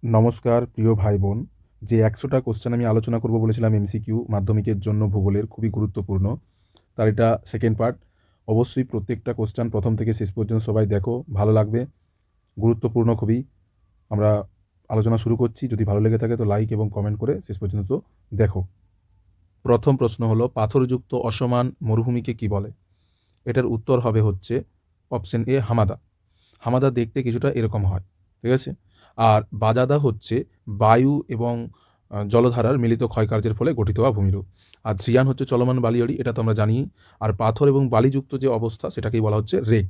নমস্কার প্রিয় ভাই বোন। যে ১০০টা কোশ্চেন আমি আলোচনা করব বলেছিলাম এমসিকিউ মাধ্যমিকের জন্য ভূগোলের খুবই গুরুত্বপূর্ণ, তার এটা সেকেন্ড পার্ট। অবশ্যই প্রত্যেকটা কোশ্চেন প্রথম থেকে শেষ পর্যন্ত সবাই দেখো, ভালো লাগবে, গুরুত্বপূর্ণ খুবই। আমরা আলোচনা শুরু করছি। যদি ভালো লেগে থাকে তো লাইক এবং কমেন্ট করে শেষ পর্যন্ত দেখো। প্রথম প্রশ্ন হলো, পাথরযুক্ত অসমান মরুভূমিকে কি বলে? এটার উত্তর হবে হচ্ছে অপশন এ, হামাদা। হামাদা দেখতে কিছুটা এরকম হয়, ঠিক আছে। আর বাজাদা হচ্ছে বায়ু এবং জলধারার মিলিত ক্ষয়কার্যের ফলে গঠিত হওয়া ভূমিরূপ। আর ধ্রিয়ান হচ্ছে চলমান বালিয়াড়ি, এটা তো আমরা জানি। আর পাথর এবং বালিযুক্ত যে অবস্থা সেটাকেই বলা হচ্ছে রেগ।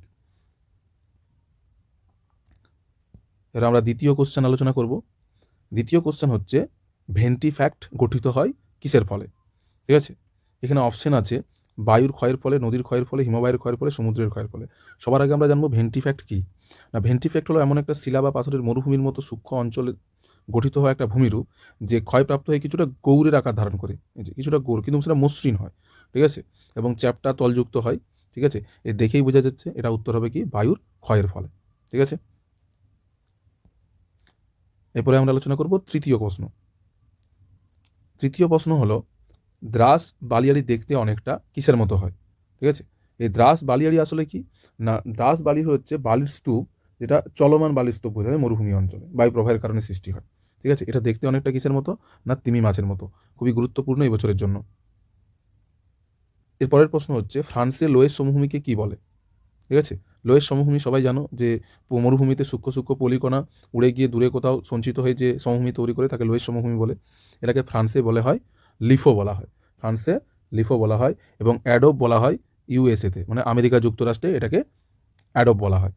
এবার আমরা দ্বিতীয় কোশ্চেন আলোচনা করব। দ্বিতীয় কোশ্চেন হচ্ছে, ভেন্টিফ্যাক্ট গঠিত হয় কিসের ফলে? ঠিক আছে, এখানে অপশন আছে বায়ুর ক্ষয়ের ফলে, নদীর ক্ষয়ের ফলে, হিমবাহের ক্ষয়ের ফলে, সমুদ্রের ক্ষয়ের ফলে। সবার আগে আমরা জানবো ভেন্টিফ্যাক্ট কি না। ভেন্টিফ্যাক্ট হলো এমন একটা শিলা বা পাথরের মরুভূমির মতো সূক্ষ্ম অঞ্চলে গঠিত হয় একটা ভূমিরূপ, যে ক্ষয়প্রাপ্ত হয়ে কিছুটা গৌরের আকার ধারণ করে, এই যে কিছুটা গৌর, কিন্তু সেটা মসৃণ হয়, ঠিক আছে, এবং চ্যাপ্টা তলযুক্ত হয়, ঠিক আছে। এ দেখেই বোঝা যাচ্ছে এটা উত্তর হবে কি বায়ুর ক্ষয়ের ফলে, ঠিক আছে। এরপরে আমরা আলোচনা করব তৃতীয় প্রশ্ন। তৃতীয় প্রশ্ন হলো, দ্রাস বালিয়াড়ি দেখতে অনেকটা কিসের মতো হয়? ঠিক আছে, এই দ্রাস বালিয়াড়ি আসলে কি না, দ্রাস বালি হচ্ছে বালির স্তূপ, যেটা চলমান বালির স্তূপ বোঝায় মরুভূমি অঞ্চলে বায়ু প্রবাহের কারণে সৃষ্টি হয়, ঠিক আছে। এটা দেখতে অনেকটা কিসের মতো না, তিমি মাছের মতো। খুবই গুরুত্বপূর্ণ এই বছরের জন্য। এরপরের প্রশ্ন হচ্ছে, ফ্রান্সের লোয়েস সমভূমিকে কি বলে? ঠিক আছে, লোয়েস সমভূমি সবাই জানো যে মরুভূমিতে সূক্ষ্ম সূক্ষ্ম পলিকণা উড়ে গিয়ে দূরে কোথাও সঞ্চিত হয়ে যে সমভূমি তৈরি করে তাকে লোয়েস সমভূমি বলে। এটাকে ফ্রান্সে বলা হয় লিফো বলা হয়, ফ্রান্সে লিফো বলা হয়, এবং অ্যাডোব বলা হয় ইউএসএতে, মানে আমেরিকা যুক্তরাষ্ট্রে এটাকে অ্যাডোব বলা হয়।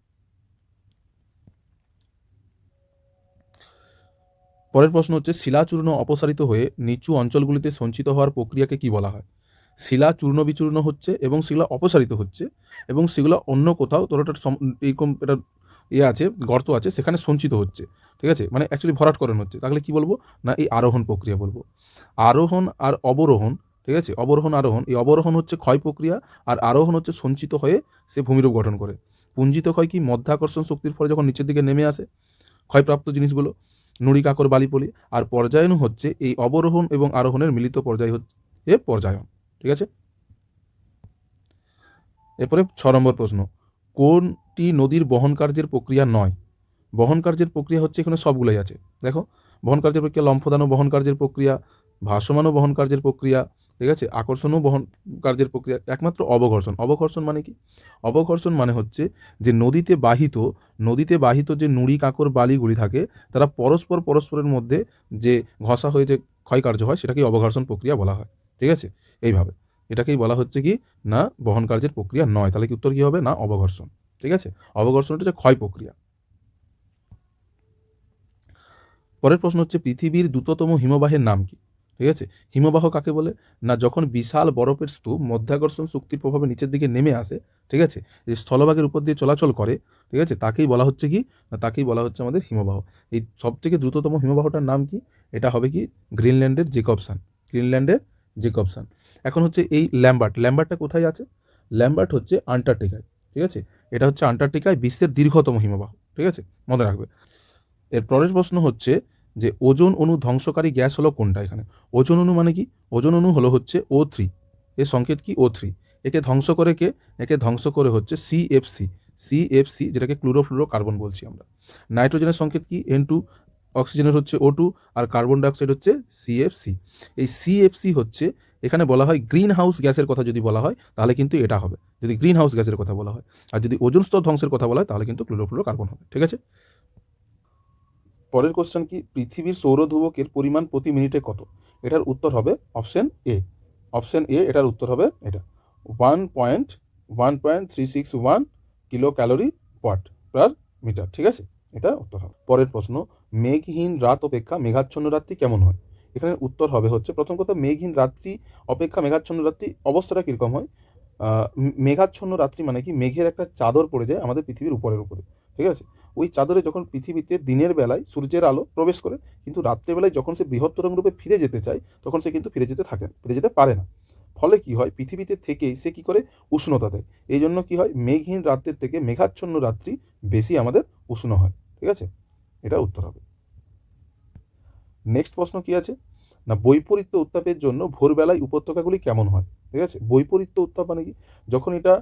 পরের প্রশ্ন হচ্ছে, শিলাচূর্ণ অপসারিত হয়ে নিচু অঞ্চলগুলিতে সঞ্চিত হওয়ার প্রক্রিয়াকে কি বলা হয়? শিলা চূর্ণ বিচূর্ণ হচ্ছে এবং সেগুলো অপসারিত হচ্ছে, এবং সেগুলো অন্য কোথাও তোর একটা এরকম একটা আছে, গর্ত আছে, সেখানে সঞ্চিত হচ্ছে, ঠিক আছে, মানে অ্যাকচুয়ালি ভরাটকরণ হচ্ছে। তাহলে কি বলবো না, এই আরোহণ প্রক্রিয়া বলবো। আরোহণ আর অবরোহণ, ঠিক আছে, অবরোহণ আরোহণ, এই অবরোহণ হচ্ছে ক্ষয় প্রক্রিয়া, আর আরোহণ হচ্ছে সঞ্চিত হয়ে সে ভূমিরূপ গঠন করে। পুঞ্জিত ক্ষয় কি, মধ্যাকর্ষণ শক্তির ফলে যখন নিচের দিকে নেমে আসে ক্ষয়প্রাপ্ত জিনিসগুলো, নুড়ি কাকর বালিপলি। আর পর্যায়ন হচ্ছে এই অবরোহণ এবং আরোহণের মিলিত পর্যায় হচ্ছে পর্যায়ন, ঠিক আছে। এরপরে 6 নম্বর প্রশ্ন, কোনটি নদীর বহন কার্যের প্রক্রিয়া নয়? বহন কার্যের প্রক্রিয়া হচ্ছে এখানে সবগুলোই আছে, দেখো। বহন কার্যের প্রক্রিয়া, লম্ফদানও বহন কার্যের প্রক্রিয়া, ভাসমানও বহন কার্যের প্রক্রিয়া, ঠিক আছে, আকর্ষণও বহন কার্যের প্রক্রিয়া। একমাত্র অবঘর্ষণ, অবঘর্ষণ মানে কি? অবঘর্ষণ মানে হচ্ছে যে নদীতে বাহিত যে নুড়ি কাকর বালিগুলি থাকে, তারা পরস্পরের মধ্যে যে ঘষা হয়ে যে ক্ষয়কার্য হয় সেটাকেই অবঘর্ষণ প্রক্রিয়া বলা হয়, ঠিক আছে। এইভাবে এটাকেই বলা হচ্ছে কি না বহন কার্যের প্রক্রিয়া নয়। তাহলে কি উত্তর কি হবে না অবঘর্ষণ, ঠিক আছে। অবঘর্ষণটা হচ্ছে ক্ষয় প্রক্রিয়া। পরের প্রশ্ন হচ্ছে, পৃথিবীর দ্রুততম হিমবাহের নাম কি? ঠিক আছে, হিমবাহ কাকে বলে না, যখন বিশাল বরফের স্তূপ মধ্যাকর্ষণ শক্তির প্রভাবে নিচের দিকে নেমে আসে, ঠিক আছে, যে স্থলভাগের উপর দিয়ে চলাচল করে, ঠিক আছে, তাকেই বলা হচ্ছে কি না, তাকেই বলা হচ্ছে আমাদের হিমবাহ। এই সবথেকে দ্রুততম হিমবাহটার নাম কি? এটা হবে কি গ্রিনল্যান্ডের জেকবসন, গ্রিনল্যান্ডের জেকবসন। এখন হচ্ছে এই ল্যাম্বার্টটা কোথায় আছে? ল্যাম্বার্ট হচ্ছে আন্টার্কটিকায়, ঠিক আছে। এটা হচ্ছে আন্টার্কটিকায় বিশ্বের দীর্ঘতম হিমবাহ, ঠিক আছে, মনে রাখবে। এর পরের প্রশ্ন হচ্ছে যে ওজোন অণু ধ্বংসকারী গ্যাস হলো কোনটা? এখানে ওজোন অণু মানে কি? ওজোন অণু হলো হচ্ছে O3, এর সংকেত কি O3। একে ধ্বংস করে কে? একে ধ্বংস করে হচ্ছে সিএফসি, যেটাকে ক্লোরোফ্লোরো কার্বন বলছি আমরা। নাইট্রোজেনের সংকেত কি N2, অক্সিজেনের হচ্ছে O2, আর কার্বন ডাইঅক্সাইড হচ্ছে সিএফসি। এই সিএফসি হচ্ছে, এখানে বলা হয় গ্রিন হাউস গ্যাসের কথা যদি বলা হয় তাহলে কিন্তু এটা হবে, যদি গ্রিন হাউস গ্যাসের কথা বলা হয়। আর যদি ওজোন স্তর ধ্বংসের কথা বলা হয় তাহলে কিন্তু ক্লোরোফ্লোরো কার্বন হবে, ঠিক আছে। পরের কোশ্চেন কি, পৃথিবীর সৌরধ্রুবকের পরিমাণ প্রতি মিনিটে কত? এটার উত্তর হবে অপশন এ, অপশন এ, এটার উত্তর হবে এটা 1.361 kilo calorie watt per metre, ঠিক আছে, এটা উত্তর হবে। পরের প্রশ্ন, মেঘহীন রাত অপেক্ষা মেঘাচ্ছন্ন রাত্রি কেমন হয়? এখানে উত্তর হবে হচ্ছে, প্রথম কথা, মেঘহীন রাত্রি অপেক্ষা মেঘাচ্ছন্ন রাত্রি অবস্থাটা কীরকম হয়? মেঘাচ্ছন্ন রাত্রি মানে কি, মেঘের একটা চাদর পড়ে যায় আমাদের পৃথিবীর উপরে, ঠিক আছে। ওই চাদরে যখন পৃথিবীতে দিনের বেলায় সূর্যের আলো প্রবেশ করে, কিন্তু রাত্রেবেলায় যখন সে বৃহত্তর রূপে ফিরে যেতে চায় তখন সে কিন্তু ফিরে যেতে পারে না। ফলে কি হয়, পৃথিবীতে থেকেই সে কি করে উষ্ণতা দেয়। এই জন্য কি হয়, মেঘহীন রাত্রের থেকে মেঘাচ্ছন্ন রাত্রি বেশি আমাদের উষ্ণ হয়, ঠিক আছে, এটা উত্তর হবে। নেক্সট প্রশ্ন কি আছে না বৈপরীত্য উত্তাপের জন্য ভোরবেলায় উপত্যকাগুলি কেমন হয়। ঠিক আছে, বৈপরীত্য উত্তাপ মানে কি, যখন এটা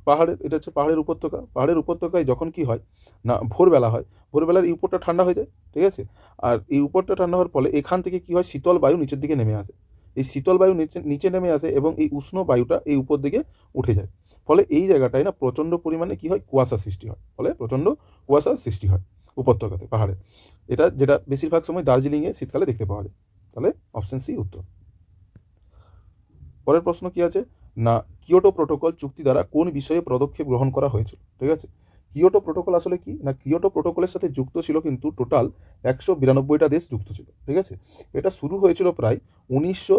পাহাড়ের, এটা হচ্ছে পাহাড়ের উপত্যকা, পাহাড়ের উপত্যকায় যখন কি হয় না ভোরবেলা হয়, ভোরবেলার এই উপরটা ঠান্ডা হয়ে যায়। ঠিক আছে, আর এই উপরটা ঠান্ডা হওয়ার ফলে এখান থেকে কি হয় শীতল বায়ু নিচের দিকে নেমে আসে, এই শীতল বায়ু নিচে নিচে নেমে আসে এবং এই উষ্ণ বায়ুটা এই উপর দিকে উঠে যায়। ফলে এই জায়গাটায় না প্রচণ্ড পরিমাণে কি হয় কুয়াশা সৃষ্টি হয়, ফলে প্রচণ্ড কুয়াশার সৃষ্টি হয় উপত্যকাতে পাহাড়ে। এটা যেটা বেশিরভাগ সময় দার্জিলিংয়ে শীতকালে দেখতে পাওয়া যায়। তাহলে অপশন সি উত্তর। পরের প্রশ্ন কি আছে না কিয়োটো প্রোটোকল চুক্তি দ্বারা কোন বিষয়ে পদক্ষেপ গ্রহণ করা হয়েছিল। ঠিক আছে, কিয়োটো প্রোটোকল আসলে কি না কিয়োটো প্রোটোকলের সাথে যুক্ত ছিল কিন্তু টোটাল 192টা দেশ যুক্ত ছিল। ঠিক আছে, এটা শুরু হয়েছিল প্রায় 1900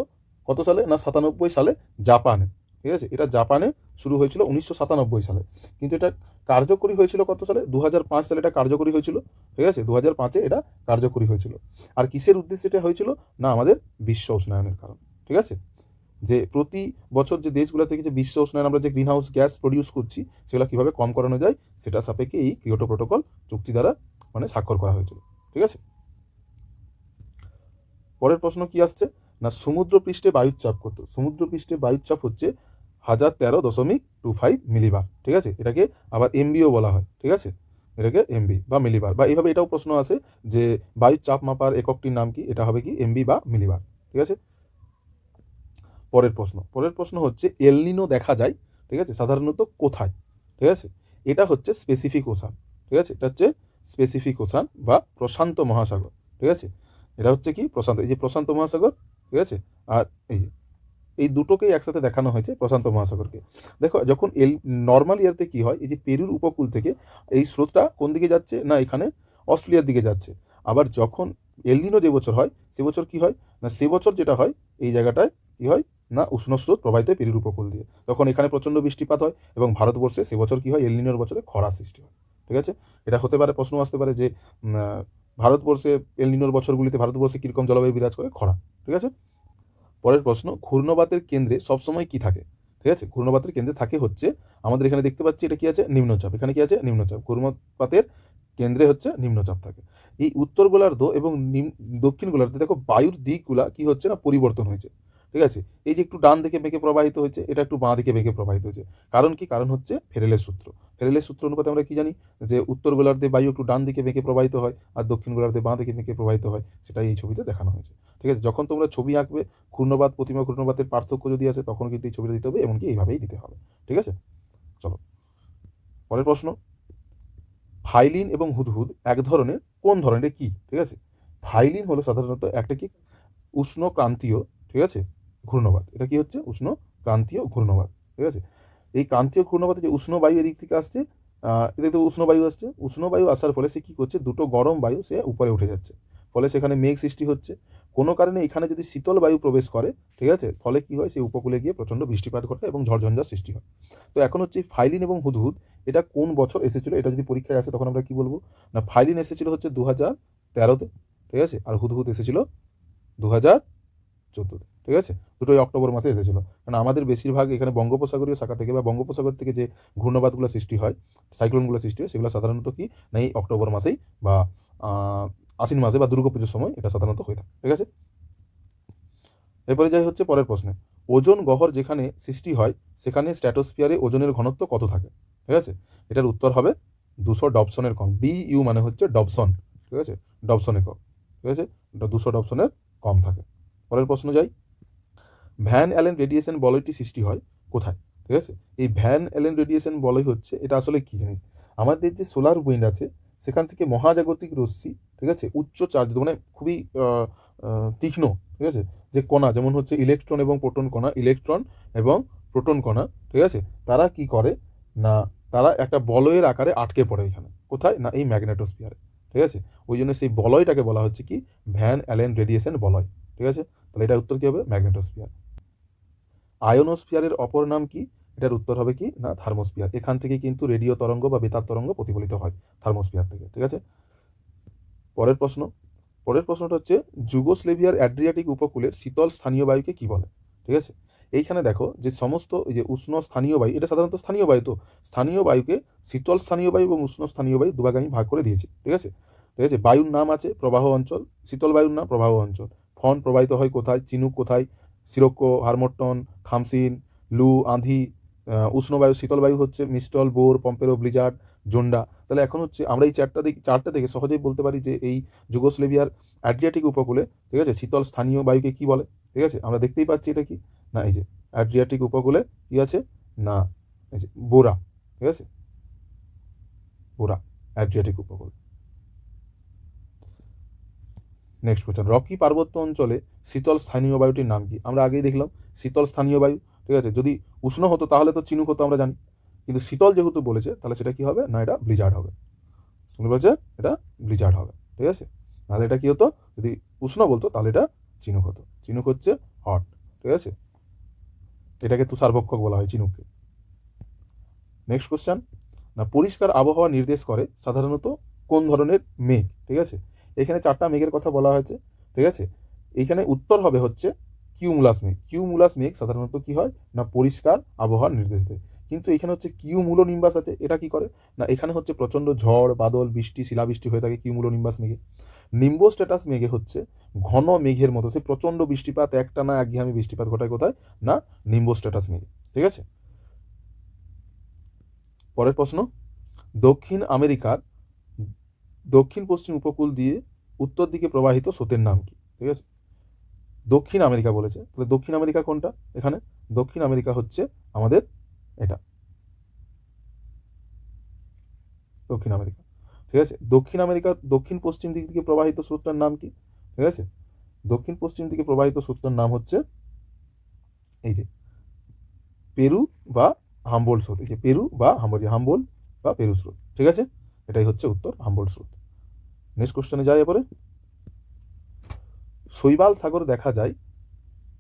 কত সালে না 97 সালে জাপানে। ঠিক আছে, এটা জাপানে শুরু হয়েছিল 1997 সালে, কিন্তু এটা কার্যকরী হয়েছিল কত সালে 2005 সালে এটা কার্যকরী হয়েছিল। ঠিক আছে, 2005-এ এটা কার্যকরী হয়েছিল। আর কিসের উদ্দেশ্যে এটা হয়েছিল না আমাদের বিশ্ব উষ্ণায়নের কারণ। ঠিক আছে, যে প্রতি বছর যে দেশগুলো থেকে যে বিশ্ব উষ্ণায়ন আমরা যে গ্রিন হাউস গ্যাস প্রডিউস করছি সেগুলো কীভাবে কম করানো যায় সেটা সাপেক্ষে এই কিয়োটো প্রোটোকল চুক্তি দ্বারা মানে স্বাক্ষর করা হয়েছিল। ঠিক আছে, পরের প্রশ্ন কি আসছে না সমুদ্রপৃষ্ঠে বায়ুর চাপ কত। সমুদ্রপৃষ্ঠে বায়ুর চাপ হচ্ছে 1013.25 মিলিবার। ঠিক আছে, এটাকে আবার এমবিও বলা হয়। ঠিক আছে, এটাকে এমবি বা মিলিবার, বা এইভাবে এটাও প্রশ্ন আসে যে বায়ুর চাপ মাপার এককটির নাম কি, এটা হবে কি এমবি বা মিলিবার। ঠিক আছে, পরের প্রশ্ন হচ্ছে এলনিনো দেখা যায় ঠিক আছে সাধারণত কোথায়। ঠিক আছে, এটা হচ্ছে স্পেসিফিক ওশান। ঠিক আছে, এটা হচ্ছে স্পেসিফিক ওশান বা প্রশান্ত মহাসাগর। ঠিক আছে, এটা হচ্ছে কি প্রশান্ত, এই যে প্রশান্ত মহাসাগর। ঠিক আছে, আর এই যে এই দুটোকেই একসাথে দেখানো হয়েছে প্রশান্ত মহাসাগরকে। দেখো যখন নর্মাল ইয়ারতে কি হয় এই যে পেরুর উপকূল থেকে এই স্রোতটা কোন দিকে যাচ্ছে না এখানে অস্ট্রেলিয়ার দিকে যাচ্ছে। আবার যখন এলনিনো যে বছর হয় সে বছর কি হয় না সে বছর যেটা হয় এই জায়গাটায় কি হয় না উষ্ণ স্রোত প্রবাহিত হয় পেরুর উপকূল দিয়ে, তখন এখানে প্রচণ্ড বৃষ্টিপাত হয় এবং ভারতবর্ষে সে বছর কি হয় এলনিনোর বছরে খরা সৃষ্টি হয়। ঠিক আছে, এটা হতে পারে প্রশ্ন আসতে পারে যে ভারতবর্ষে এলনিনোর বছরগুলিতে ভারতবর্ষে কীরকম জলবায়ু বিরাজ করে খরা। ঠিক আছে, পরের প্রশ্ন ঘূর্ণবাতের কেন্দ্রে সবসময় কি থাকে। ঠিক আছে, ঘূর্ণবাতের কেন্দ্রে থাকে হচ্ছে আমাদের এখানে দেখতে পাচ্ছি এটা কি আছে নিম্নচাপ, এখানে কি আছে নিম্নচাপ, ঘূর্ণবাতের কেন্দ্রে হচ্ছে নিম্নচাপ থাকে। এই উত্তর গোলার্ধ এবং দক্ষিণ গোলার্ধে দেখো বায়ুর দিকগুলা কি হচ্ছে না পরিবর্তন হয়েছে। ঠিক আছে, এই যে একটু ডান দিকে বেঁকে প্রবাহিত হয়েছে এটা একটু বাঁ দিকে বেঁকে প্রবাহিত হয়েছে, কারণ কি কারণ হচ্ছে ফেরেলের সূত্র। ফেরেলের সূত্র অনুপাতে আমরা কি জানি যে উত্তর গোলার্ধে বায়ু একটু ডান দিকে বেঁকে প্রবাহিত হয় আর দক্ষিণ গোলার্ধে বাঁ দিকে বেঁকে প্রবাহিত হয়, সেটাই এই ছবিতে দেখানো হয়েছে। ঠিক আছে, যখন তোমরা ছবি আঁকবে ঘূর্ণবাত প্রতিমা ঘূর্ণবাতের পার্থক্য যদি আছে তখন কিন্তু এই ছবিটা দিতে হবে, এমনকি এইভাবেই দিতে হবে। ঠিক আছে, চলো পরের প্রশ্ন ফাইলিন এবং হুদহুদ এক ধরনের কোন ধরনের কি। ঠিক আছে, ফাইলিন হলো সাধারণত একটা কি উষ্ণ ক্রান্তীয় ঠিক আছে ঘূর্ণবাত, এটা কি হচ্ছে উষ্ণ ক্রান্তীয় ঘূর্ণবাত। ঠিক আছে, এই ক্রান্তীয় ঘূর্ণবাতে যে উষ্ণ বায়ু এদিক থেকে আসছে এদিকে তো উষ্ণ বায়ু আসছে, উষ্ণ বায়ু আসার ফলে সে কী করছে দুটো গরম বায়ু সে উপরে উঠে যাচ্ছে, ফলে সেখানে মেঘ সৃষ্টি হচ্ছে। কোনো কারণে এখানে যদি শীতল বায়ু প্রবেশ করে ঠিক আছে ফলে কি হয় সে উপকূলে গিয়ে প্রচণ্ড বৃষ্টিপাত ঘটে এবং ঝড়ঝঞ্ঝার সৃষ্টি হয়। তো এখন হচ্ছে ফাইলিন এবং হুদহুদ এটা কোন বছর এসেছিলো, এটা যদি পরীক্ষায় আসে তখন আমরা কি বলবো না ফাইলিন এসেছিলো হচ্ছে 2013-তে। ঠিক আছে, আর হুদহুদ এসেছিল 2014-তে। ঠিক আছে, দুটোই অক্টোবর মাসে এসেছিল, কারণ আমাদের বেশিরভাগ এখানে বঙ্গোপসাগরীয় শাখা থেকে বা বঙ্গোপসাগর থেকে যে ঘূর্ণবাতগুলো সৃষ্টি হয় সাইক্লোনগুলো সৃষ্টি হয় সেগুলো সাধারণত কি না এই অক্টোবর মাসেই বা আশ্বিন মাসে বা দুর্গাপুজোর সময় এটা সাধারণত হয়ে থাকে। ঠিক আছে, এরপরে যাই হচ্ছে পরের প্রশ্নে ওজোন গহ্বর যেখানে সৃষ্টি হয় সেখানে স্ট্র্যাটোস্ফিয়ারে ওজনের ঘনত্ব কত থাকে। ঠিক আছে, এটার উত্তর হবে 200 ডবসনের কম, BU মানে হচ্ছে ডবসন। ঠিক আছে, ডবসনের কম। ঠিক আছে, 200 ডবসনের কম থাকে। পরের প্রশ্ন যাই ভ্যান অ্যালেন রেডিয়েশন বলয়টি সৃষ্টি হয় কোথায়। ঠিক আছে, এই ভ্যান অ্যালেন রেডিয়েশন বলয় হচ্ছে এটা আসলে কী জিনিস, আমাদের যে সোলার উইন্ড আছে সেখান থেকে মহাজাগতিক রশ্মি ঠিক আছে উচ্চ চার্জ মানে খুবই তীক্ষ্ণ ঠিক আছে যে কণা যেমন হচ্ছে ইলেকট্রন এবং প্রোটন কণা, ইলেকট্রন এবং প্রোটন কণা ঠিক আছে তারা কি করে না তারা একটা বলয়ের আকারে আটকে পড়ে এখানে কোথায় না এই ম্যাগনেটোস্ফিয়ারে। ঠিক আছে, ওই জন্য সেই বলয়টাকে বলা হচ্ছে কি ভ্যান অ্যালেন রেডিয়েশন বলয়। ঠিক আছে, তাহলে এটার উত্তর কী হবে ম্যাগনেটোস্ফিয়ার। আয়োনোস্ফিয়ারের অপর নাম কি, এটার উত্তর হবে কি না থার্মোস্ফিয়ার, এখান থেকে কিন্তু রেডিও তরঙ্গ বা বেতার তরঙ্গ প্রতিফলিত হয় থার্মোস্ফিয়ার থেকে। ঠিক আছে, পরের প্রশ্নটা হচ্ছে যুগোস্লেভিয়ার অ্যাড্রিয়াটিক উপকূলের শীতল স্থানীয় বায়ুকে কি বলে। ঠিক আছে, এইখানে দেখো যে সমস্ত এই যে উষ্ণ স্থানীয় বায়ু এটা সাধারণত স্থানীয় বায়ু, তো স্থানীয় বায়ুকে শীতল স্থানীয় বায়ু এবং উষ্ণ স্থানীয় বায়ু দুভাগে আমি ভাগ করে দিয়েছি। ঠিক আছে, ঠিক আছে। বায়ুর নাম আছে প্রবাহ অঞ্চল, শীতল বায়ুর নাম প্রবাহ অঞ্চল। ফন প্রবাহিত হয় কোথায়? চিনুক কোথায়? সিরোক্কো, হারমট্টন, খামসিন, লু, আঁধি। উষ্ণ বায়ু, শীতল বায়ু হচ্ছে মিস্টল, বোর, পম্পেরো, ব্লিজার্ড, জোন্ডা। তাহলে এখন হচ্ছে আমরা এই চারটা থেকে সহজেই বলতে পারি যে এই যুগোস্লেভিয়ার অ্যাড্রিয়াটিক উপকূলে, ঠিক আছে, শীতল স্থানীয় বায়ুকে কি বলে? ঠিক আছে, আমরা দেখতেই পাচ্ছি এটা কি না, এই যে অ্যাড্রিয়াটিক উপকূলে কি আছে না, এই যে বোরা, ঠিক আছে, বোরা, অ্যাড্রিয়াটিক উপকূল। নেক্সট কোশ্চেন, রকি পার্বত্য অঞ্চলে শীতল স্থানীয় বায়ুটির নাম কি? আমরা আগেই দেখলাম শীতল স্থানীয় বায়ু, ঠিক আছে। যদি উষ্ণ হতো তাহলে তো চিনুক হতো, আমরা জানি, কিন্তু শীতল যেহেতু বলেছে তাহলে সেটা কি হবে না, এটা ব্লিজার্ড হবে। শুনতে পাচ্ছে, এটা ব্লিজার্ড হবে, ঠিক আছে। নাহলে এটা কি হতো, যদি উষ্ণ বলতো তাহলে এটা চিনুক হতো। চিনুক হচ্ছে হট, ঠিক আছে, এটাকে তুষারভক্ষক বলা হয় চিনুককে। নেক্সট কোশ্চেন, না পরিষ্কার আবহাওয়া নির্দেশ করে সাধারণত কোন ধরনের মেঘ? ঠিক আছে, এখানে চারটা মেঘের কথা বলা হয়েছে, ঠিক আছে। এইখানে উত্তর হবে হচ্ছে কিউমুলাস মেঘ। কিউমুলাস মেঘ সাধারণত কি হয় না, পরিষ্কার আবহাওয়ার নির্দেশ দেয়। কিন্তু এখানে হচ্ছে কিউমুলো নিম্বাস আছে, এটা কি করে না, এখানে হচ্ছে প্রচণ্ড ঝড়, বাদল, বৃষ্টি, শিলাবৃষ্টি হয়ে থাকে কিউমুলো নিম্বাস মেঘে। নিম্বো স্ট্যাটাস মেঘে হচ্ছে ঘন মেঘের মতো, সে প্রচণ্ড বৃষ্টিপাত, একটানা একঘেয়েমি বৃষ্টিপাত ঘটায় কোথায় না, নিম্বো স্ট্যাটাস মেঘে, ঠিক আছে। পরের প্রশ্ন, দক্ষিণ আমেরিকার দক্ষিণ পশ্চিম উপকূল দিয়ে উত্তর দিকে প্রবাহিত স্রোতের নাম কি? ঠিক আছে, দক্ষিণ আমেরিকা বলেছে, তাহলে দক্ষিণ আমেরিকা কোনটা? এখানে দক্ষিণ আমেরিকা হচ্ছে আমাদের এটা, দক্ষিণ আমেরিকা, ঠিক আছে। দক্ষিণ আমেরিকার দক্ষিণ পশ্চিম দিক থেকে প্রবাহিত স্রোতটার নাম কি? ঠিক আছে, দক্ষিণ পশ্চিম দিকে প্রবাহিত স্রোতটার নাম হচ্ছে এই যে পেরু বা হাম্বোল্ড স্রোত। এই যে পেরু বা হাম্বোল্ড বা পেরু স্রোত, ঠিক আছে, এটাই হচ্ছে উত্তর, হাম্বোল্ড স্রোত। নেক্সট কোশ্চেনে যাই এরপরে, শৈবাল সাগর দেখা যায়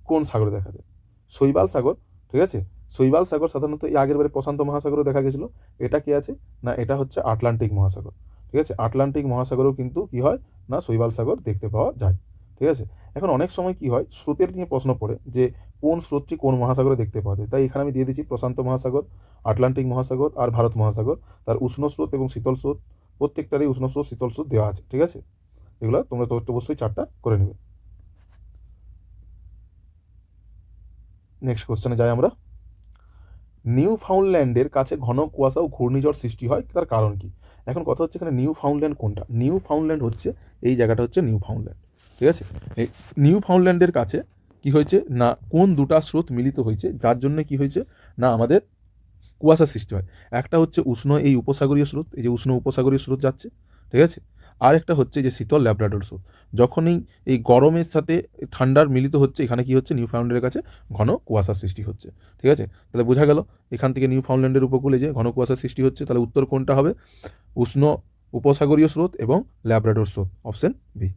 কোন সাগরে দেখা যায়? শৈবাল সাগর, ঠিক আছে, শৈবাল সাগর সাধারণত এই আগের বারে প্রশান্ত মহাসাগরে দেখা গেছিল। এটা কি আছে না, এটা হচ্ছে আটলান্টিক মহাসাগর, ঠিক আছে। আটলান্টিক মহাসাগরেও কিন্তু কি হয় না, শৈবাল সাগর দেখতে পাওয়া যায়, ঠিক আছে। এখন অনেক সময় কি হয়, স্রোতের নিয়ে প্রশ্ন পড়ে যে কোন স্রোতটি কোন মহাসাগরে দেখতে পাওয়া যায়, তাই এখানে আমি দিয়ে দিচ্ছি প্রশান্ত মহাসাগর, আটলান্টিক মহাসাগর আর ভারত মহাসাগর। তার উষ্ণ স্রোত এবং শীতল স্রোত, প্রত্যেকটারই উষ্ণ স্রোত শীতল স্রোত দেওয়া আছে, ঠিক আছে। এগুলো তোমরা তো অবশ্যই চারটা করে নেবে। নেক্সট কোশ্চেনে যাই আমরা, নিউ ফাউন্ডল্যান্ডের কাছে ঘন কুয়াশা ও ঘূর্ণিঝড় সৃষ্টি হয়, তার কারণ কি? এখন কথা হচ্ছে এখানে নিউ ফাউন্ডল্যান্ড কোনটা? নিউ ফাউন্ডল্যান্ড হচ্ছে এই জায়গাটা হচ্ছে নিউ ফাউন্ডল্যান্ড, ঠিক আছে। এই নিউ ফাউন্ডল্যান্ডের কাছে কি হয়েছে না, কোন দুটা স্রোত মিলিত হয়েছে যার জন্য কি হয়েছে না আমাদের কুয়াশার সৃষ্টি হয়? একটা হচ্ছে উষ্ণ এই উপসাগরীয় স্রোত, এই যে উষ্ণ উপসাগরীয় স্রোত যাচ্ছে, ঠিক আছে। আর একটা হচ্ছে যে শীতল ল্যাব্রাডর স্রোত, যখনই এই গরমের সাথে ঠান্ডার মিলিত হচ্ছে, এখানে কি হচ্ছে নিউ ফাউন্ডল্যান্ডের কাছে ঘন কুয়াশার সৃষ্টি হচ্ছে, ঠিক আছে। তাহলে বোঝা গেল এখান থেকে নিউ ফাউন্ডল্যান্ডের উপকূলে যে ঘন কুয়াশার সৃষ্টি হচ্ছে, তাহলে উত্তর কোনটা হবে? উষ্ণ উপসাগরীয় স্রোত এবং ল্যাব্রাডর স্রোত, অপশন বি।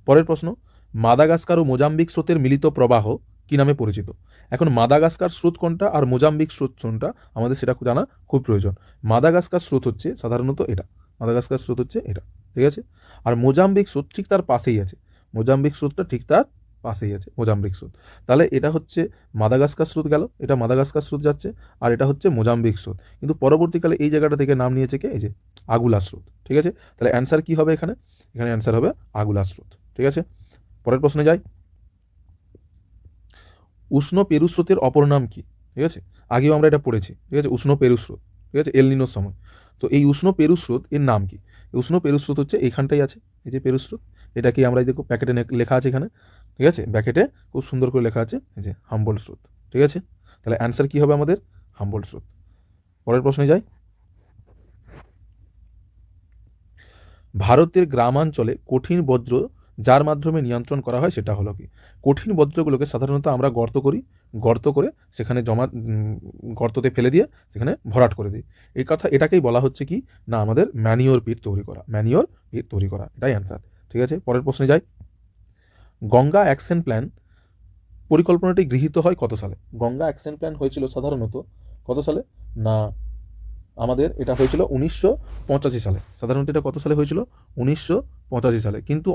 পরের প্রশ্ন, মাদাগাস্কার ও মোজাম্বিক স্রোতের মিলিত প্রবাহ কি নামে পরিচিত? এখন মাদাগাস্কার স্রোত কোনটা আর মোজাম্বিক স্রোত কোনটা আমাদের সেটা জানা খুব প্রয়োজন। মাদাগাস্কার স্রোত হচ্ছে সাধারণত এটা, মাদাগাস্কার স্রোত হচ্ছে এটা, ঠিক আছে। আর মোজাম্বিক স্রোত ঠিক তার পাশেই আছে, মোজাম্বিক স্রোতটা ঠিক তার পাশেই আছে, মোজাম্বিক স্রোত। তাহলে এটা হচ্ছে মাদাগাস্কার স্রোত গেল, এটা মাদাগাস্কার স্রোত যাচ্ছে, আর এটা হচ্ছে মোজাম্বিক স্রোত। কিন্তু পরবর্তীকালে এই জায়গাটা থেকে নাম নিয়েছে কে, এই যে আগুলা স্রোত, ঠিক আছে। তাহলে অ্যান্সার কি হবে এখানে? এখানে অ্যান্সার হবে আগুলা স্রোত, ঠিক আছে। পরের প্রশ্নে যাই, উষ্ণ পেরু স্রোতের অপর নাম কি? ঠিক আছে, আগেও আমরা এটা পড়েছি, ঠিক আছে, উষ্ণ পেরু স্রোত, ঠিক আছে, এল নিনোর সময়। তো এই উষ্ণ পেরু স্রোত এর নাম কি? উষ্ণ পেরু স্রোত হচ্ছে এইখানটাই আছে, এই যে পেরু স্রোত, এটাকে আমরা দেখো প্যাকেটে লেখা আছে এখানে, ঠিক আছে, ব্যাকেটে খুব সুন্দর করে লেখা আছে এই যে হাম্বোল্ড স্রোত, ঠিক আছে। তাহলে অ্যান্সার কি হবে আমাদের? হাম্বোল্ড স্রোত। পরের প্রশ্নে যাই, ভারতের গ্রামাঞ্চলে কঠিন বজ্র যার মাধ্যমে নিয়ন্ত্রণ করা হয় সেটা হলো কি? কঠিন বজ্রগুলোকে সাধারণত আমরা গর্ত করে সেখানে গর্ততে ফেলে দিয়ে সেখানে ভরাট করে দিই। এই কথা এটাকেই বলা হচ্ছে কি না আমাদের ম্যানিওর পিট তৈরি করা, ম্যানিওর পিট তৈরি করা, এটাই অ্যান্সার, ঠিক আছে। পরের প্রশ্নে যাই, গঙ্গা অ্যাকশন প্ল্যান পরিকল্পনাটি গৃহীত হয় কত সালে? গঙ্গা অ্যাকশন প্ল্যান হয়েছিল সাধারণত কত সালে না, আমাদের এটা হয়েছিল 1985 সালে। সাধারণত এটা কত সালে হয়েছিল? 1985 সালে। কিন্তু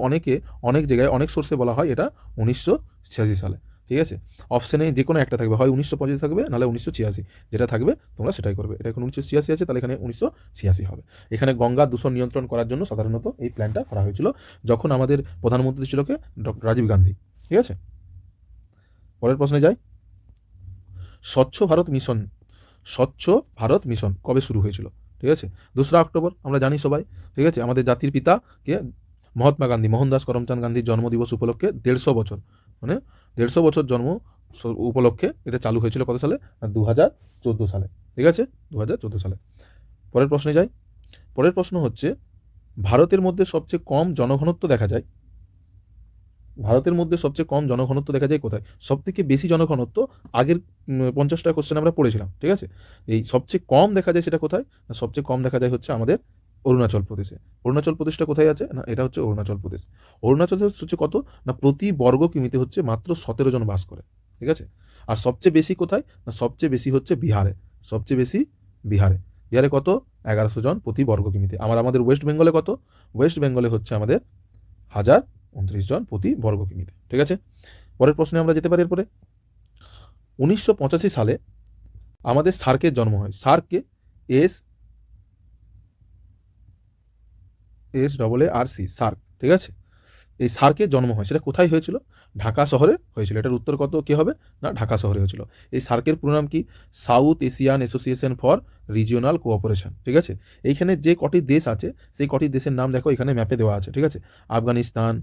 অনেক জায়গায় অনেক সোর্সে বলা হয় এটা 1986 সালে, ঠিক আছে, অপশানে যে কোনো একটা থাকবে, হয় 1985 থাকবে, নাহলে 1986, যেটা থাকবে তোমরা সেটাই করবে। এটা এখন 1986 আছে, তাহলে এখানে 1986 হবে। এখানে গঙ্গা দূষণ নিয়ন্ত্রণ করার জন্য সাধারণত এই প্ল্যানটা করা হয়েছিল, যখন আমাদের প্রধানমন্ত্রী ছিল কে, ডক্টর রাজীব গান্ধী। ঠিক আছে, পরের প্রশ্নে যাই। স্বচ্ছ ভারত মিশন, স্বচ্ছ ভারত মিশন কবে শুরু হয়েছিল? ঠিক আছে, 2রা অক্টোবর, আমরা জানি সবাই। ঠিক আছে, আমাদের জাতির পিতা কে, মহাত্মা গান্ধী, মোহনদাস করমচাঁদ গান্ধীর জন্মদিবস উপলক্ষে 150 বছর, মানে 150 বছর জন্ম উপলক্ষে এটা চালু হয়েছিল কত সালে? 2014 সালে। ঠিক আছে, 2014 সালে। পরের প্রশ্নে যাই। পরের প্রশ্ন হচ্ছে, ভারতের মধ্যে সবচেয়ে কম জনঘনত্ব দেখা যায়, ভারতের মধ্যে সবচেয়ে কম জনঘনত্ব দেখা যায় কোথায়? সব থেকে বেশি জনঘনত্ব আগের 50টা কোশ্চেন আমরা পড়েছিলাম। ঠিক আছে, এই সবচেয়ে কম দেখা যায় সেটা কোথায়? না সবচেয়ে কম দেখা যায় হচ্ছে আমাদের অরুণাচল প্রদেশে। অরুণাচল প্রদেশটা কোথায় আছে? না এটা হচ্ছে অরুণাচল প্রদেশ। অরুণাচল প্রদেশ হচ্ছে কত? না প্রতি বর্গ কিমিতে হচ্ছে মাত্র 17 জন বাস করে। ঠিক আছে, আর সবচেয়ে বেশি কোথায়? না সবচেয়ে বেশি হচ্ছে বিহারে, সবচেয়ে বেশি বিহারে। বিহারে কত? 1100 জন প্রতি বর্গ কিমিতে। আমাদের ওয়েস্ট বেঙ্গলে কত? ওয়েস্ট বেঙ্গলে হচ্ছে আমাদের 1029 জন প্রতি বর্গ কিমিতে। ঠিক আছে, পরের প্রশ্নে আমরা যেতে পারি। এরপরে 1985 সালে আমাদের সার্কের জন্ম হয়। সার্ককে SAARC, সার্ক। ঠিক আছে, এই সার্কের জন্ম হয়, সেটা কোথায় হয়েছিল? ঢাকা শহরে হয়েছিল। এটার উত্তর কত কে হবে? না ঢাকা শহরে হয়েছিল। এই সার্কের পুরো নাম কি? South Asian association for regional cooperation. ঠিক আছে, এইখানে যে কটি দেশ আছে সেই কটি দেশের নাম দেখো এখানে ম্যাপে দেওয়া আছে। ঠিক আছে, আফগানিস্তান,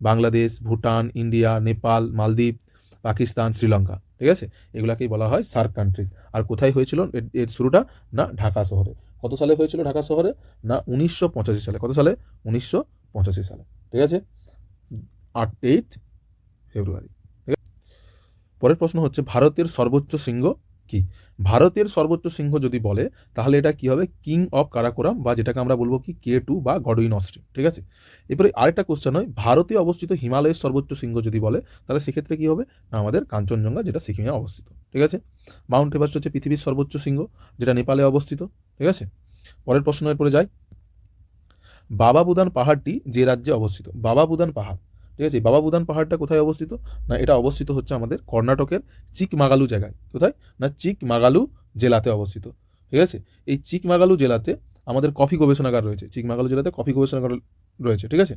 বাংলাদেশ, ভুটান, ইন্ডিয়া, নেপাল, মালদ্বীপ, পাকিস্তান, শ্রীলঙ্কা। ঠিক আছে, এগুলাকেই বলা হয় সার্ক কান্ট্রিজ। আর কোথায় হয়েছিল এর শুরুটা? না ঢাকা শহরে। কত সালে হয়েছিল ঢাকা শহরে? না 1985 সালে। কত সালে? 1985 সালে। ঠিক আছে, 8 ফেব্রুয়ারি। ঠিক আছে, পরের প্রশ্ন হচ্ছে, ভারতের সর্বোচ্চ শৃঙ্গ কি? ভারতের সর্বোচ্চ শৃঙ্গ যদি বলে তাহলে এটা কি হবে? কিং অফ কারাকোরাম, বা যেটাকে আমরা বলবো কি K2 বা গডউইন অস্ট্রিন। ঠিক আছে, এরপরে আরেকটা কোশ্চেন হয়, ভারতে অবস্থিত হিমালয়ের সর্বোচ্চ শৃঙ্গ যদি বলে তাহলে সেক্ষেত্রে কি হবে? না আমাদের কাঞ্চনজঙ্ঘা, যেটা সিকিমে অবস্থিত। ঠিক আছে, মাউন্ট এভারেস্ট হচ্ছে পৃথিবীর সর্বোচ্চ শৃঙ্গ, যেটা নেপালে অবস্থিত। ঠিক আছে, পরের প্রশ্ন এরপরে যাই। বাবা বুদান পাহাড়টি যে রাজ্যে অবস্থিত? বাবা বুদান পাহাড়, ঠিক আছে, বাবা বুদান পাহাড়টা কোথায় অবস্থিত? না এটা অবস্থিত হচ্ছে আমাদের কর্ণাটকের চিকমাগালু জায়গায়। কোথায়? না চিকমাগালু জেলাতে অবস্থিত। ঠিক আছে, এই চিকমাগালু জেলাতে আমাদের কফি গবেষণাগার রয়েছে। চিকমাগালু জেলাতে কফি গবেষণাগার রয়েছে। ঠিক আছে,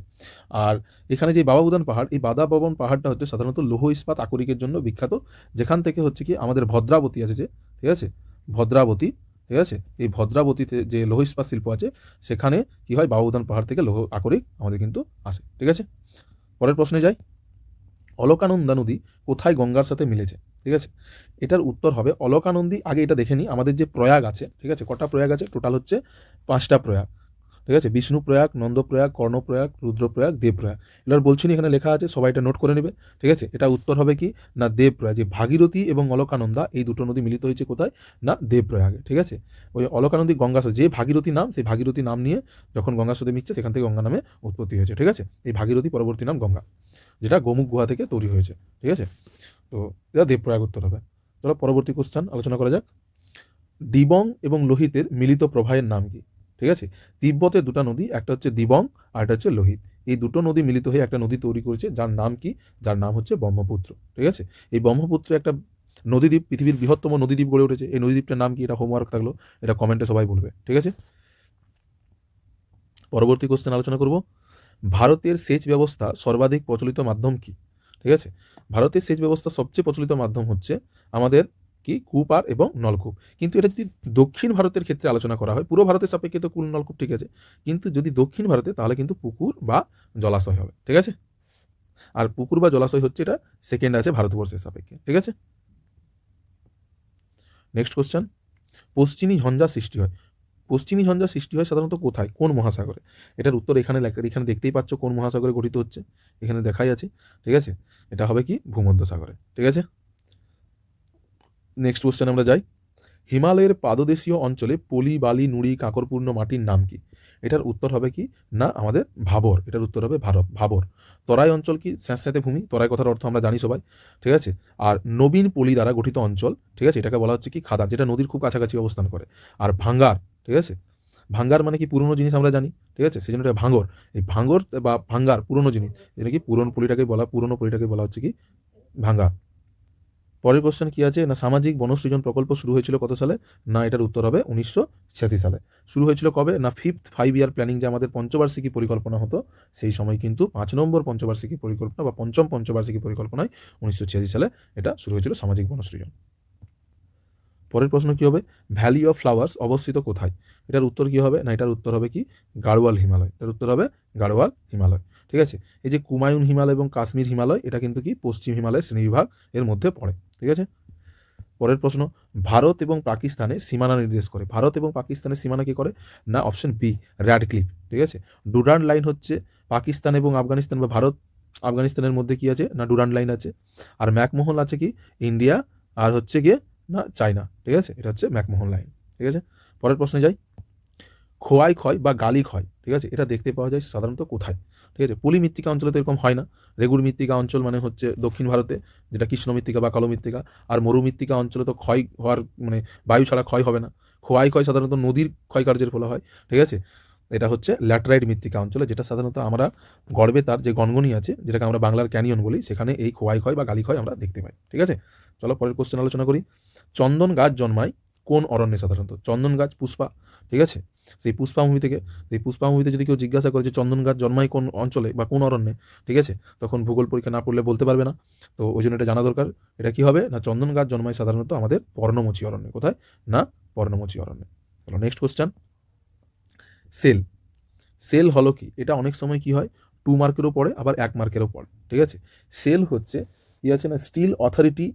আর এখানে যে বাবা বুদান পাহাড়, এই বাবা বুদান পাহাড়টা হচ্ছে সাধারণত লৌহ ইস্পাত আকরিকের জন্য বিখ্যাত, যেখান থেকে হচ্ছে কি আমাদের ভদ্রাবতী আছে যে, ঠিক আছে, ভদ্রাবতী, ঠিক আছে, এই ভদ্রাবতীতে যে লৌহ ইস্পাত শিল্প আছে সেখানে কি হয়? বাবা বুদান পাহাড় থেকে লৌহ আকরিক আমাদের কিন্তু আসে। ঠিক আছে, পরের প্রশ্নে যাই। অলকানন্দা নদী কোথায় গঙ্গার সাথে মিলেছে? ঠিক আছে, এটার উত্তর হবে অলকানন্দী। আগে এটা দেখে নিই, আমাদের যে প্রয়াগ আছে, ঠিক আছে, কটা প্রয়াগ আছে? টোটাল হচ্ছে 5টা প্রয়াগ। ঠিক আছে, বিষ্ণু প্রয়াগ, নন্দ প্রয়াগ, কর্ণ প্রয়াগ, রুদ্র প্রয়াগ, দেব প্রয়াগ। এবার বলছি না, এখানে লেখা আছে, সবাই এটা নোট করে নেবে। ঠিক আছে, এটা উত্তর হবে কি? না দেব প্রয়াগ। যে ভাগীরথী এবং অলকানন্দা এই দুটো নদী মিলিত হয়েছে কোথায়? না দেব প্রয়াগে। ঠিক আছে, ওই অলকানন্দী গঙ্গার সাথে যে ভাগীরথী নাম, সেই ভাগীরথী নাম নিয়ে যখন গঙ্গার সাথে মিশছে সেখান থেকে গঙ্গা নামে উৎপত্তি হয়েছে। ঠিক আছে, এই ভাগীরথী পরবর্তী নাম গঙ্গা, যেটা গোমুখ গুহা থেকে তৈরি হয়েছে। ঠিক আছে, তো এটা দেবপ্রয়াগ উত্তর হবে। চলো পরবর্তী কোশ্চেন আলোচনা করা যাক। দিবং এবং লোহিতের মিলিত প্রবাহের নাম কি? ঠিক আছে, তিব্বতের 2টা নদী, একটা হচ্ছে দিবং আর একটা হচ্ছে লোহিত। এই দুটো নদী মিলিত হয়ে একটা নদী তৈরি করেছে, যার নাম কি? যার নাম হচ্ছে ব্রহ্মপুত্র। ঠিক আছে, এই ব্রহ্মপুত্র একটা নদীদ্বীপ, পৃথিবীর বৃহত্তম নদীদ্বীপ গড়ে উঠেছে। এই নদীদ্বীপটার নাম কি? এটা হোমওয়ার্ক থাকলো, এটা কমেন্টে সবাই বলবে। ঠিক আছে, পরবর্তী কোশ্চেন আলোচনা করব। ভারতের সেচ ব্যবস্থা সর্বাধিক প্রচলিত মাধ্যম কি? ঠিক আছে, ভারতের সেচ ব্যবস্থা সবচেয়ে প্রচলিত মাধ্যম হচ্ছে আমাদের কি? কূপ এবং নলকূপ। কিন্তু এটা যদি দক্ষিণ ভারতের ক্ষেত্রে আলোচনা করা হয়, পুরো ভারতের সাপেক্ষে তো কূপ নলকূপ ঠিক আছে, কিন্তু যদি দক্ষিণ ভারতে তাহলে কিন্তু পুকুর বা জলাশয় হবে। ঠিক আছে, আর পুকুর বা জলাশয় হচ্ছে এটা সেকেন্ড আছে ভারতবর্ষের সাপেক্ষে। ঠিক আছে, নেক্সট কোশ্চেন। পশ্চিমী ঝঞ্ঝা সৃষ্টি হয়, পশ্চিমী ঝঞ্ঝা সৃষ্টি হয় সাধারণত কোথায়? কোন মহাসাগরে? এটার উত্তর এখানে লেখা, এখানে দেখতেই পাচ্ছ কোন মহাসাগরে গঠিত হচ্ছে, এখানে দেখাই আছে। ঠিক আছে, এটা হবে কি? ভূমধ্যসাগরে। ঠিক আছে, নেক্সট কোশ্চেন আমরা যাই। হিমালয়ের পাদদেশীয় অঞ্চলে পলি, বালি, নুড়ি, কাঁকরপূর্ণ মাটির নাম কি? এটার উত্তর হবে কি? না আমাদের ভাবর। এটার উত্তর হবে ভাবর। তরাই অঞ্চল কি? স্যাঁতস্যাঁতে ভূমি। তরাই কথার অর্থ আমরা জানি সবাই। ঠিক আছে, আর নবীন পলি দ্বারা গঠিত অঞ্চল, ঠিক আছে, এটাকে বলা হচ্ছে কি? খাদা, যেটা নদীর খুব কাছাকাছি অবস্থান করে। আর ভাঙ্গার, ঠিক আছে, ভাঙ্গার মানে কি? পুরনো জিনিস আমরা জানি। ঠিক আছে, সেই জন্য এটা ভাঙ্গর। এই ভাঙ্গর বা ভাঙ্গার পুরনো জিনিস, যেটা কি পুরনো পলিটাকে বলা হচ্ছে কি? ভাঙ্গার। পরের কোশ্চেন কি আছে না সামাজিক বনসৃজন প্রকল্প শুরু হয়েছিল কত সালে? না এটার উত্তর হবে 1986 সালে। শুরু হয়েছিল কবে? না 5th 5 ইয়ার প্ল্যানিং, যে আমাদের পঞ্চবার্ষিকী পরিকল্পনা হতো, সেই সময় কিন্তু 5 নম্বর পঞ্চবার্ষিকী পরিকল্পনা বা পঞ্চম পঞ্চবার্ষিকী পরিকল্পনায় 1986 সালে এটা শুরু হয়েছিল সামাজিক বনসৃজন। পরের প্রশ্ন কি হবে? ভ্যালি অফ ফ্লাওয়ার্স অবস্থিত কোথায়? এটার উত্তর কি হবে? না এটার উত্তর হবে কি গাড়োয়াল হিমালয়। এটার উত্তর হবে গাড়োয়াল হিমালয়। ঠিক আছে, এই যে কুমায়ুন হিমালয় এবং কাশ্মীর হিমালয় এটা কিন্তু কি পশ্চিম হিমালয়ের শ্রেণীবিভাগ এর মধ্যে পড়ে। ঠিক আছে, পরের প্রশ্ন, ভারত এবং পাকিস্তানে সীমানা নির্দেশ করে। ভারত এবং পাকিস্তানের সীমানা কি করে? না অপশন বি র্যাডক্লিফ। ঠিক আছে, ডুরান্ড লাইন হচ্ছে পাকিস্তান এবং আফগানিস্তান বা ভারত আফগানিস্তানের মধ্যে কি আছে? না ডুরান্ড লাইন আছে। আর ম্যাকমোহন আছে কি ইন্ডিয়া আর হচ্ছে গিয়ে না চায়না। ঠিক আছে, এটা হচ্ছে ম্যাকমোহন লাইন। ঠিক আছে, পরের প্রশ্নে যাই। খোয়াই ক্ষয় বা গালি ক্ষয়, ঠিক আছে, এটা দেখতে পাওয়া যায় সাধারণত কোথায়? ঠিক আছে, পলি মৃত্তিকা অঞ্চলে তো এরকম হয় না। রেগুর মৃত্তিকা অঞ্চল মানে হচ্ছে দক্ষিণ ভারতে, যেটা কৃষ্ণ মৃত্তিকা বা কালো মৃত্তিকা। আর মরু মৃত্তিকা অঞ্চলে তো ক্ষয় হওয়ার মানে বায়ু ছাড়া ক্ষয় হবে না। খোয়াই ক্ষয় সাধারণত নদীর ক্ষয়কার্যের ফলে হয়। ঠিক আছে, এটা হচ্ছে ল্যাটেরাইট মৃত্তিকা অঞ্চলে, যেটা সাধারণত আমরা গড়বে তার যে গনগনি আছে, যেটাকে আমরা বাংলার ক্যানিয়ন বলি, সেখানে এই খোয়াই ক্ষয় বা গালি ক্ষয় আমরা দেখতে পাই। ঠিক আছে, চলো পরের কোশ্চেন আলোচনা করি। চন্দন গাছ জন্মায় কোন অরণ্যে সাধারণত? চন্দন গাছ পুষ্পা। ঠিক আছে, সেই পুষ্পা মুভি থেকে, এই পুষ্পা মুভিতে যদি কেউ জিজ্ঞাসা করে যে চন্দন গাছ জন্মায় কোন অঞ্চলে বা কোন অরণ্যে, ঠিক আছে, তখন ভূগোল পরীক্ষা না পড়লে বলতে পারবে না। তো ওই জন্য এটা জানা দরকার। এটা কি হবে? না চন্দন গাছ জন্মায় সাধারণত আমাদের পর্ণমোচী অরণ্যে। কোথায়? না পর্ণমোচী অরণ্যে। চলো নেক্সট কোশ্চেন। সেল, সেল হলো কি? এটা অনেক সময় কি হয় 2 মার্কেরও পড়ে আবার 1 মার্কেরও পড়ে। ঠিক আছে, সেল হচ্ছে কি আছে না Steel Authority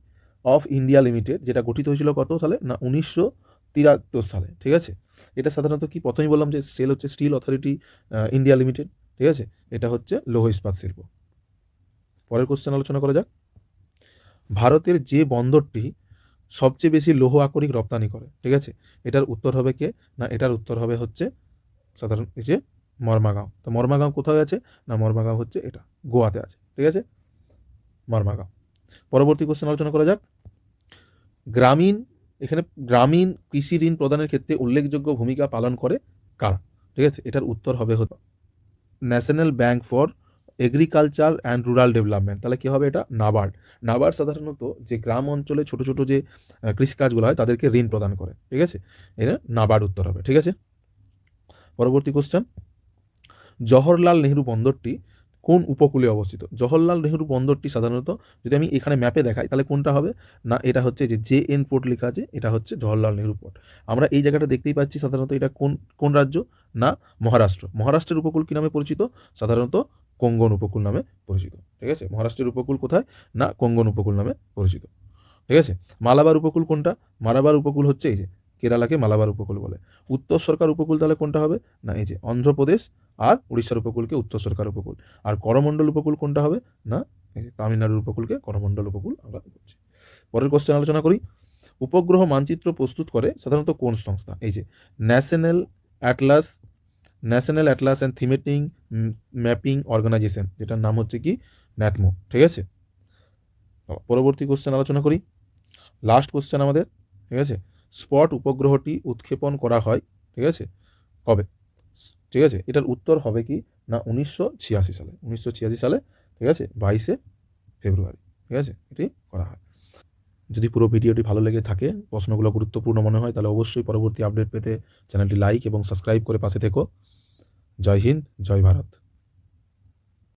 of India Limited, যেটা গঠিত হয়েছিল কত সালে? না 1973 সালে। ঠিক আছে, এটা সাধারণত কি প্রথমেই বললাম যে সেল হচ্ছে স্টিল অথরিটি ইন্ডিয়া লিমিটেড। ঠিক আছে, এটা হচ্ছে লৌহ ইস্পাত শিল্প। পরের কোশ্চেন আলোচনা করা যাক। ভারতের যে বন্দরটি সবচেয়ে বেশি লৌহ আকরিক রপ্তানি করে, ঠিক আছে, এটার উত্তর হবে কে? না এটার উত্তর হবে হচ্ছে সাধারণ এই যে মর্মাগাঁও। তো মর্মাগাঁও কোথায় আছে? না মর্মাগাঁও হচ্ছে এটা গোয়াতে আছে। ঠিক আছে, মর্মাগাঁও। পরবর্তী কোশ্চেন আলোচনা করা যাক। গ্রামীণ, এখানে গ্রামীণ কৃষি ঋণ প্রদানের ক্ষেত্রে উল্লেখযোগ্য ভূমিকা পালন করে কারা? ঠিক আছে, এটার উত্তর হবে national bank for agriculture and rural development. তাহলে কী হবে? এটা নাবার্ড। নাবার্ড সাধারণত যে গ্রাম অঞ্চলে ছোটো ছোটো যে কৃষিকাজগুলো হয় তাদেরকে ঋণ প্রদান করে। ঠিক আছে, এটা নাবার্ড উত্তর হবে। ঠিক আছে, পরবর্তী কোশ্চেন। জওহরলাল নেহরু বন্দরটি কোন উপকূলে অবস্থিত? জওহরলাল নেহরু বন্দরটি সাধারণত যদি আমি এখানে ম্যাপে দেখাই তাহলে কোনটা হবে? না এটা হচ্ছে যে JN পোর্ট লেখা আছে, এটা হচ্ছে জওহরলাল নেহরু পোর্ট। আমরা এই জায়গাটা দেখতেই পাচ্ছি। সাধারণত এটা কোন কোন রাজ্য? না মহারাষ্ট্র। মহারাষ্ট্রের উপকূল কী নামে পরিচিত? সাধারণত কোঙ্গন উপকূল নামে পরিচিত। ঠিক আছে, মহারাষ্ট্রের উপকূল কোথায়? না কোঙ্গন উপকূল নামে পরিচিত। ঠিক আছে, মালাবার উপকূল কোনটা? মালাবার উপকূল হচ্ছে এই যে কেরালাকে মালাবার উপকূল বলে। উত্তর সরকার উপকূল তাহলে কোনটা হবে? না এই যে অন্ধ্রপ্রদেশ আর উড়িষ্যার উপকূলকে উত্তর সরকার উপকূল। আর করমণ্ডল উপকূল কোনটা হবে? না এই যে তামিলনাড়ুর উপকূলকে করমণ্ডল উপকূল আমরা বলছি। পরের কোশ্চেন আলোচনা করি। উপগ্রহ মানচিত্র প্রস্তুত করে সাধারণত কোন সংস্থা? এই যে National Atlas, National Atlas and Thematic Mapping Organisation, যেটার নাম হচ্ছে কি ন্যাটমো। ঠিক আছে, পরবর্তী কোশ্চেন আলোচনা করি, লাস্ট কোশ্চেন আমাদের। ঠিক আছে, স্পট উপগ্রহটি উৎক্ষেপণ করা হয়, ঠিক আছে, কবে? ঠিক আছে, এটার উত্তর হবে কি না 1986 সালে। 1986 সালে, ঠিক আছে, 22শে ফেব্রুয়ারি। ঠিক আছে, এটি করা হয়। যদি পুরো ভিডিওটি ভালো লেগে থাকে, প্রশ্নগুলো গুরুত্বপূর্ণ মনে হয়, তাহলে অবশ্যই পরবর্তী আপডেট পেতে চ্যানেলটি লাইক এবং সাবস্ক্রাইব করে পাশে থেকো। জয় হিন্দ, জয় ভারত।